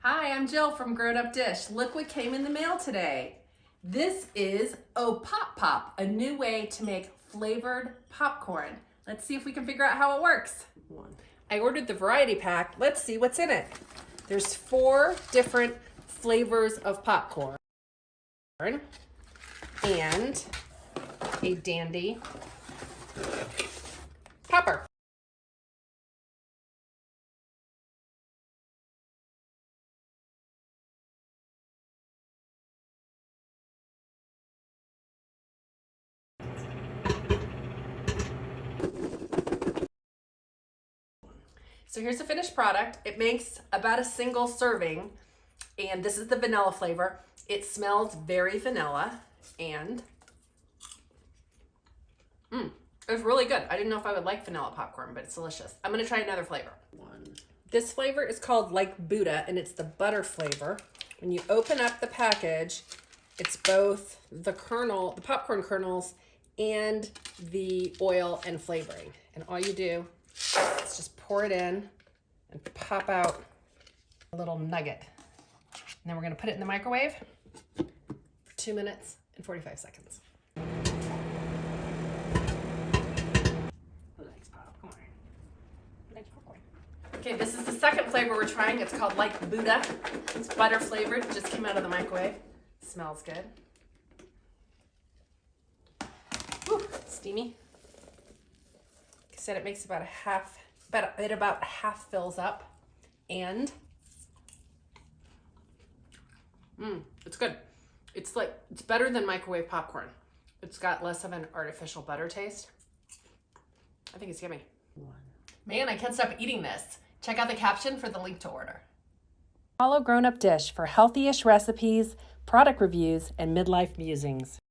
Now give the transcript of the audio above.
Hi, I'm Jill from Grownup Dish. Look what came in the mail today. This is OpopPop, a new way to make flavored popcorn. Let's see if we can figure out how it works. I ordered the variety pack. Let's see what's in it. There's 4 different flavors of popcorn and a dandy popper. So here's the finished product. It makes about a single serving, and this is the vanilla flavor. It smells very vanilla, and it's really good. I didn't know if I would like vanilla popcorn, but it's delicious. I'm gonna try another flavor. This flavor is called Like Buddha, and it's the butter flavor. When you open up the package, it's both the popcorn kernels, and the oil and flavoring. And all you do is just pour it in and pop out a little nugget. And then we're gonna put it in the microwave for 2 minutes and 45 seconds. Okay, this is the second flavor we're trying. It's called Like Buddha. It's butter flavored, just came out of the microwave. Smells good. Whew, steamy. Like I said, it makes about half fills up, and it's good. It's better than microwave popcorn. It's got less of an artificial butter taste. I think it's yummy. Man, I can't stop eating this. Check out the caption for the link to order. Follow Grownup Dish for healthy-ish recipes, product reviews, and midlife musings.